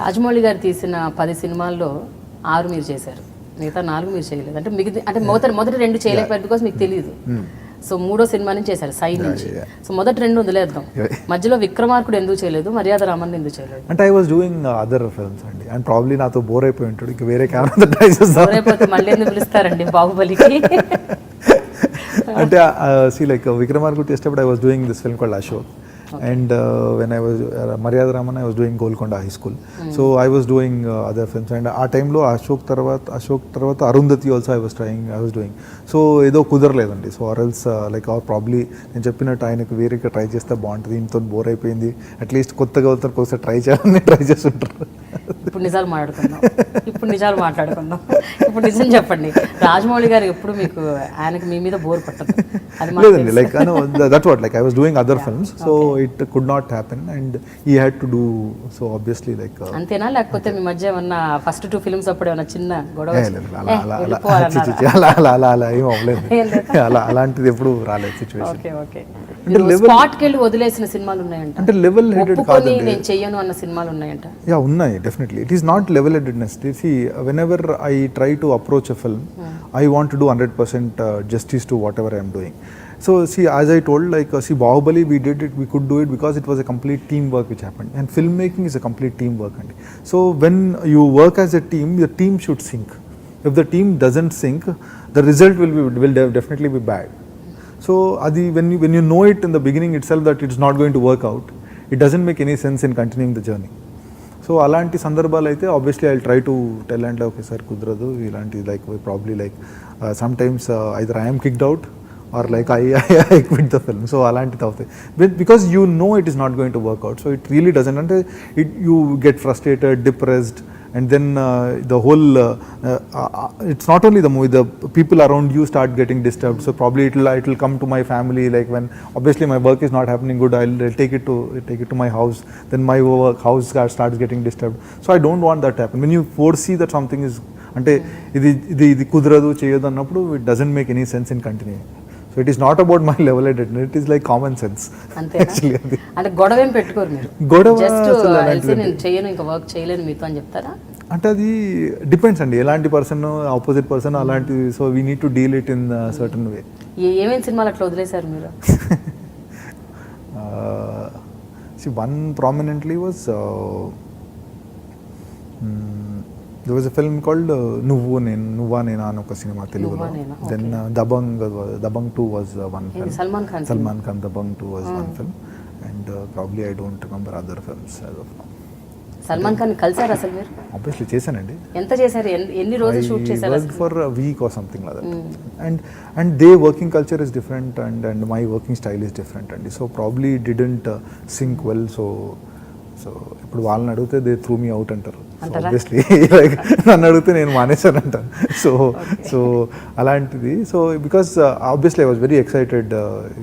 రాజమౌళి గారు తీసిన 10 సినిమాల్లో 6 మీరు చేశారు, మిగతా 4 మీరు చేయలేదు. అంటే మిగతా అంటే మొదటి 2 చేయలేకపోయారు బికాస్ మీకు తెలియదు. సో 3వ సినిమా నుంచి చేశారు సై నుంచి. సో మొదటి 2 వదిలేద్దాం, మధ్యలో విక్రమార్కుడు ఎందుకు చేయలేదు, మర్యాద రామన్ ఎందుకు చేయలేదు? అంటే I was doing other films అండి, అండ్ ప్రాబ్లీ నాతో బోర్ అయిపోయి ఉంటాడు, ఇంక వేరే కెమెరా ట్రై చేస్తాను. బోర్ అయిపోతే మళ్ళీ ఎందుకు పిలుస్తారండి బాహుబలికి? అంటే సీ లైక్ విక్రమార్కుడు చేసేటప్పుడు I was doing this film called Ashok. And when I was Maryada Raman, I was doing Golconda High School. So I was doing other films. And ఆ టైంలో అశోక్ తర్వాత Arundhati also I was doing. So ఏదో కుదరలేదండి. So or else like or probably నేను చెప్పినట్టు ఆయనకు వేరేగా try చేస్తే బాగుంటుంది, ఇంతో బోర్ అయిపోయింది, అట్లీస్ట్ కొత్తగా ఒకసారి ట్రై చేయాలని ట్రై చేస్తుంటారు. ఇప్పుడు నిజాలు మాట్లాడుకుందాం. ఇప్పుడు నిజం చెప్పండి, రాజమౌళి గారు ఎప్పుడు మీకు ఆయనకి మీ మీద బోర్ పట్టదు? లేదండి, like that's what, like I was doing other films, so it could not happen and he had to do. So obviously like అంతేనా, లేకపోతే మీ మధ్య ఏమన్నా ఫస్ట్ 2 ఫిల్మ్స్ అప్పుడు ఏమన్నా చిన్న గొడవ? అలా ఏం అవ్వలేదు, అలాంటిది ఎప్పుడు రాలేదు సిచ్యువేషన్. ఓకే. స్పాట్కి వెళ్ళి వదిలేసిన సినిమాలు ఉన్నాయంట, అంటే లెవెల్ హెడెడ్ కాదు, నేను చెయ్యను అన్న సినిమాలు ఉన్నాయంట? యా ఉన్నాయి, definitely. It is not level headedness. See, whenever I try to approach a film, I want to do 100% justice to whatever I am doing. So see, as I told, like see Baahubali, we could do it because it was a complete teamwork which happened, and filmmaking is a complete teamwork. So when you work as a team, the team should sync. If the team doesn't sync, the result will definitely be bad. So adi when you know it in the beginning itself that it's not going to work out, it doesn't make any sense in continuing the journey. So అలాంటి సందర్భాలు అయితే obviously I try to tell and okay sir కుదరదు ఇలాంటి, like probably like sometimes either I'm kicked out or like I quit the film. So అలాంటిది అవుతాయి because you know it is not going to work out. So it really doesn't, అంటే you get frustrated, depressed, and then the whole it's not only the movie, the people around you start getting disturbed. So probably it will come to my family, like when obviously my work is not happening good, I'll take it to my house, then my house starts getting disturbed. So I don't want that to happen. When you foresee that something is ante ఇది కుదరదు చేయదు అన్నప్పుడు it doesn't make any sense in continuing. So it is not about my level headedness, it is like common sense. Actually అంటే గొడవ ఏం పెట్టుకోరు మీరు? Just నేను చేయను, ఇంకా వర్క్ చేయలేను మీతో అని చెప్తారా? అంటే అది డిపెండ్స్ అండి, ఎలాంటి పర్సన్, ఆపోజిట్ పర్సన్ అలాంటి. So we need to deal it in certain way. ఏమేమి సినిమాలు అట్లా వదిలేశారు మీరు? One prominently was there was a film called Nuva Nena అని ఒక సినిమా తెలుగులో. Then Dabang 2 was one film. Salman Khan Dabang 2 was one film, and probably I don't remember other films as of now. Salman Khan కలిసారు అసలు మీరు? Obviously చేశానండి. ఎంత చేశారు, ఎన్ని రోజులు షూట్ చేశారు? I worked for a week or something like that. And their working culture is different and my working style is different, and so probably didn't sync well. So ఇప్పుడు వాళ్ళని అడిగితే దే త్రూ మీ అవుట్ అంటారు. Obviously like నన్ను అడిగితే నేను మానేశాను అంటాను. So అలాంటిది. So because obviously I was very excited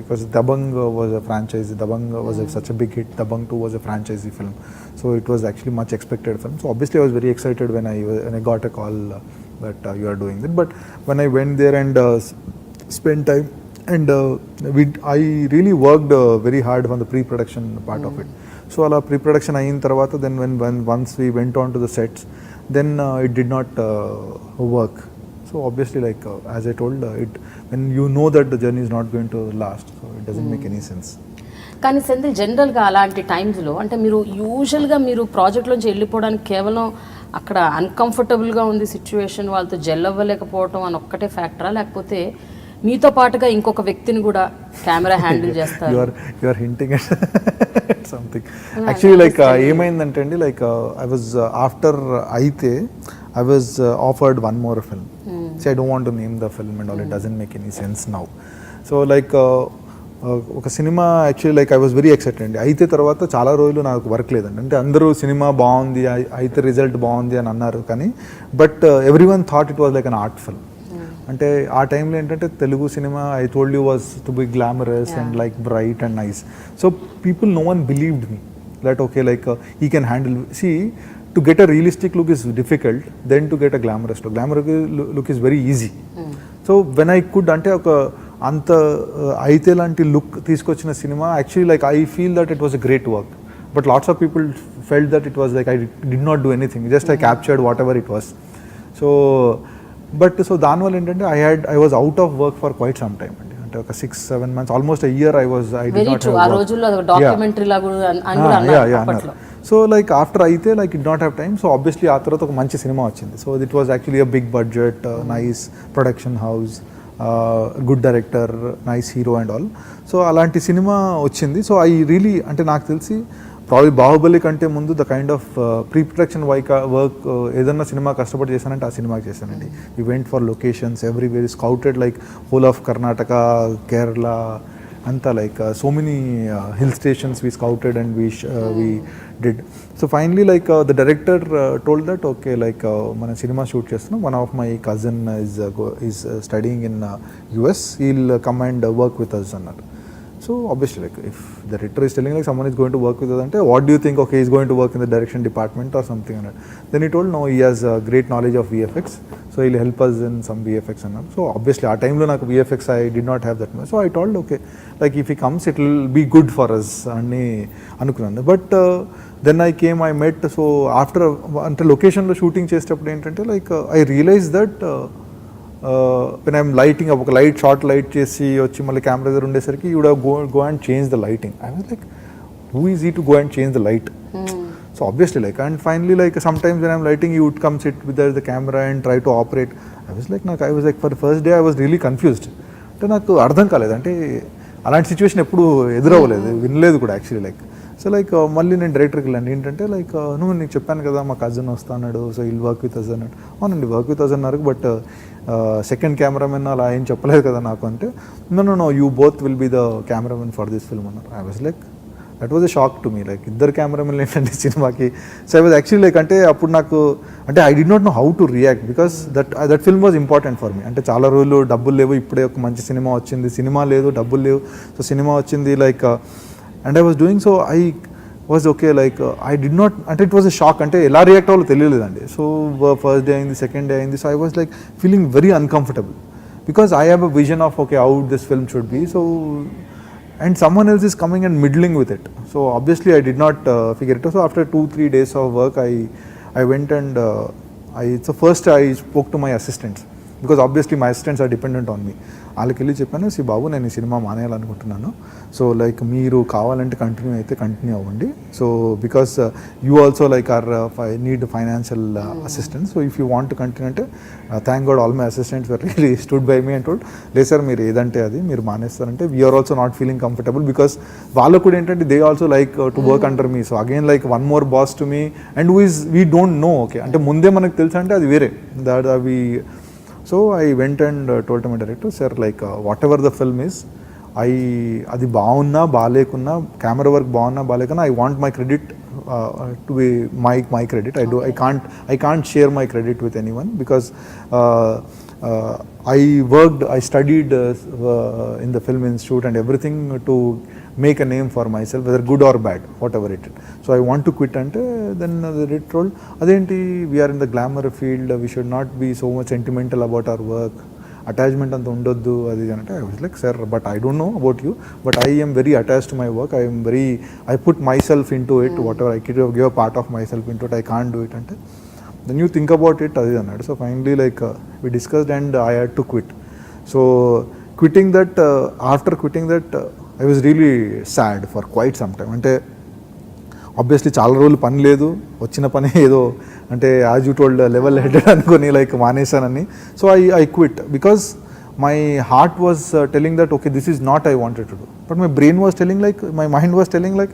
because Dabangg was a franchise. Dabangg was such a big hit. Dabangg 2 was a franchisee film, so it was actually much expected film. So obviously I was very excited when I got a call that you are doing that. But when I went there and spent time and I really worked very hard on the pre-production part of it. So అలా pre-production అయిన తర్వాత then when once we went on to the sets, then it did not work. So obviously like as I told, when you know that the journey is not going to last, so it doesn't make any sense. కానీ సెంథిల్ జనరల్గా అలాంటి టైమ్స్లో అంటే మీరు యూజువల్గా మీరు ప్రాజెక్ట్లోంచి వెళ్ళిపోవడానికి కేవలం అక్కడ అన్కంఫర్టబుల్గా ఉంది సిచ్యువేషన్, వాళ్ళతో జెల్ అవ్వలేకపోవటం అని ఒక్కటే ఫ్యాక్టరా, లేకపోతే మీతో పాటుగా ఇంకొక వ్యక్తిని కూడా కెమెరా హ్యాండిల్ చేస్తారు? You are hinting at something. Actually like ఏమైందంటే అండి, లైక్ ఐ వాజ్ ఆఫ్టర్ అయితే I was offered one more film. So I don't want to name the film and all, it doesn't make any sense now. So like ఒక cinema actually like I was very excited అండి. అయితే తర్వాత చాలా రోజులు నాకు work లేదండి. అంటే అందరూ సినిమా బాగుంది, అయితే రిజల్ట్ బాగుంది అని అన్నారు, కానీ but everyone thought it was like an art film. అంటే ఆ టైంలో ఏంటంటే తెలుగు సినిమా I told you was to be glamorous and like bright and nice. So people, no one believed me that okay like he can handle. See, to get a realistic look is difficult, then to get a glamorous look. Glamorous look is very easy. So when I could, అంటే ఒక అంత అయితే లాంటి look తీసుకొచ్చిన cinema actually like I feel that it was a great work. but lots of people felt that it was like I did not do anything, just I captured whatever it was. So but so దానివల్ల ఏంటంటే I was out of work for quite some time అండి, అంటే ఒక 6-7 months, almost a year I did very not true. have ఆ work. రోజుల్లో documentary లాగా అని కూడా అన్నారు అప్పట్లో. సో లైక్ ఆఫ్టర్ అయితే like I'd not have time. So obviously ఆ తర్వాత ఒక మంచి సినిమా వచ్చింది. So it was actually a big budget, nice production house, good director, nice hero and all. So అలాంటి సినిమా వచ్చింది. సో ఐ రియలీ, అంటే నాకు తెలిసి ప్రాబ్లీ బాహుబలి కంటే ముందు the kind of pre production work ఏదన్నా సినిమా కష్టపడి చేశానంటే ఆ సినిమాకి చేశానండి. We went for locations everywhere, scouted like whole of Karnataka, Kerala అంతా, like so many hill stations we scouted and we did. So finally like the director told that okay, like mana cinema shoot chestunam, one of my cousin is studying in US, he'll come and work with us annaru. So obviously like if the director is telling like someone is going to work with us ante, what do you think? Okay, he's going to work in the direction department or something annaru. Then he told no, he has great knowledge of VFX, so he'll help us in some VFX annaru. So obviously ఆ టైంలో నాకు VFX I did not have that much, so I told okay, like if he comes it will be good for us అని అనుకున్నాను. But then I met, so after అంటే లొకేషన్లో shooting చేసేటప్పుడు ఏంటంటే like I realize that when I'm lighting up, ఒక light short light చేసి వచ్చి మళ్ళీ కెమెరా దగ్గర ఉండేసరికి you would have go and change the lighting. I was like, who is he to go and change the light? So obviously like, and finally like sometimes when I'm lighting he would come sit with the camera and try to operate. I was like for the first day I was really confused. అంటే నాకు అర్థం కాలేదు, అంటే అలాంటి situation ఎప్పుడు ఎదురవ్వలేదు, వినలేదు కూడా యాక్చువల్లీ. లైక్ సో లైక్ మళ్ళీ నేను డైరెక్టర్కి వెళ్ళండి, ఏంటంటే లైక్ నువ్వు నీకు చెప్పాను కదా మా కజిన్ వస్తాడు, so will work with us అన్నాడు. అవునండి వర్క్ విత్ అస్ అన్నారు, బట్ సెకండ్ కెమెరామెన్ అలా ఏం చెప్పలేదు కదా నాకు అంటే, no you both will be the cameraman for this film అన్నారు. I was like, that was a shock to me, like ఇద్దరు కెమెరామెన్లు ఏంటంటే సినిమాకి. So I was actually like, అంటే అప్పుడు నాకు అంటే I did not know how to react, because that film was important for me. అంటే చాలా రోజులు డబ్బులు లేవు, ఇప్పుడే ఒక మంచి సినిమా వచ్చింది, సినిమా లేదు డబ్బులు లేవు, సో సినిమా వచ్చింది like, and I was doing, so I was okay, like I did not, అంటే ఇట్ వాజ్ ఎ షాక్, అంటే ఎలా రియాక్ట్ అవ్వాలో తెలియలేదండి. సో ఫస్ట్ డే అయింది, సెకండ్ డే అయింది, so I was like feeling very uncomfortable, because I have a vision of okay how this film should be. So and someone else is coming and middling with it, so obviously I did not figure it out. So after 2-3 days of work I went and so first I spoke to my assistants, because obviously my assistants are dependent on me. వాళ్ళకి వెళ్ళి చెప్పాను, C బాబు నేను ఈ cinema మానేయాలనుకుంటున్నాను, so like మీరు కావాలంటే continue అయితే continue అవ్వండి, so because you also like or need financial assistance, so if you want to continue అంటే, thank god all my assistants were really stood by me and told, లేదు sir మీరు ఏదంటే అది మీరు మానేస్తారంటే, we are also not feeling comfortable, because వాళ్ళకు కూడా ఏంటంటే they also like to work under me, so again like one more boss to me and who is we don't know, okay అంటే ముందే మనకు తెలుసా అంటే అది వేరే దట్ అవి. So I went and told to my director, sir, like whatever the film is, అది బాగున్నా బాగాలేకున్నా, కెమెరా వర్క్ బాగున్నా బాగాలేకున్నా, I want my credit to be my credit. I can't share my credit with anyone, because I studied in the film institute and everything to make a name for myself, whether good or bad, whatever it is. So I want to quit ante, then the director told, adenti we are in the glamour field, we should not be so much sentimental about our work, attachment anta undoddu adi ante. I was like, sir, but I don't know about you, but I am very attached to my work, I put myself into it, whatever I give a part of myself into it, I can't do it ante. Then you think about it adi annadu. So finally like we discussed and I had to quit. So quitting that, after quitting that, I was really sad for quite some time. అంటే obviously చాలా రోజులు పని లేదు, వచ్చిన పని ఏదో అంటే as you told level headed అనుకొని లైక్ మానేశానని. So I quit, because my heart was telling that okay this is not I wanted to do, but my brain was telling like, my mind was telling like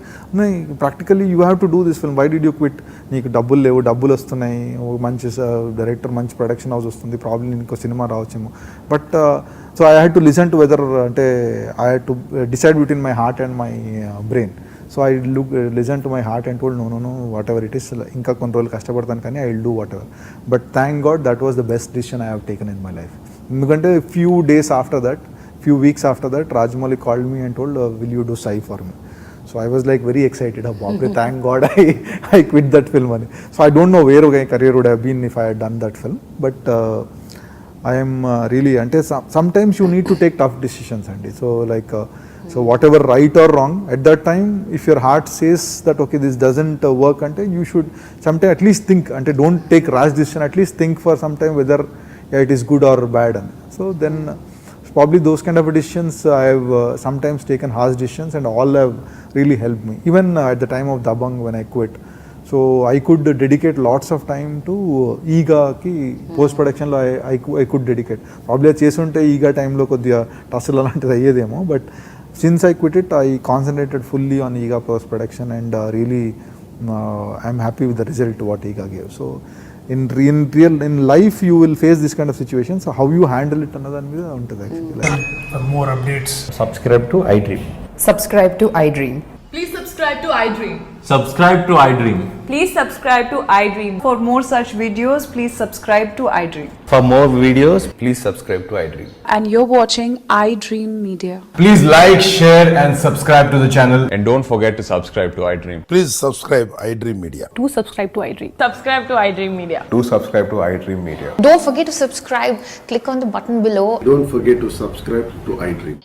practically you have to do this film, why did you quit, నీకు డబ్బులు లేవు, డబ్బులు వస్తున్నాయి, మంచి director మంచి production house వస్తుంది, problem నీకు సినిమా రావచ్చేమో, but so I had to listen to whether, అంటే I had to decide between my heart and my brain. So I listen to my heart and told no whatever it is, ఇంకా కొన్ని రోజులు కష్టపడతాను కానీ I will do whatever. But thank god that was the best decision I have taken in my life. ఎందుకంటే few weeks after that Rajmouli called me and told will you do Sai for me. So I was like very excited about it. Thank God I quit that film. So I don't know where my career would have been if I had done that film, but I am really, ante sometimes you need to take tough decisions andi. So like so whatever right or wrong at that time, if your heart says that okay this doesn't work ante, you should sometime at least think ante, don't take rash decision, at least think for some time whether it is good or bad. And so then probably those kind of decisions I have sometimes taken harsh decisions, and all have really helped me. Even at the time of Dabang when I quit, so I could dedicate lots of time to Eega ki post production lo I could dedicate. Probably చేస్తుంటే Eega time లో కొద్దిగా టస్సులు అలాంటిది అయ్యేదేమో, but since I quit it, I concentrated fully on Eega post production, and really I'm happy with the result what Eega gave. So in life you will face this kind of situations, so how you handle it another మీద ఉంటుంది actually. For more updates, subscribe to iDream. Subscribe to iDream. Please subscribe to iDream. Subscribe to iDream. Please subscribe to iDream. For more such videos, please subscribe to iDream. For more videos, please subscribe to iDream. And you're watching iDreamMedia. Please like, share and subscribe to the channel. And don't forget to subscribe to iDream. Please subscribe iDreamMedia. Do subscribe to iDream. Subscribe to iDream Media. Do subscribe to iDream Media. Don't forget to subscribe. Click on the button below. Don't forget to subscribe to iDream.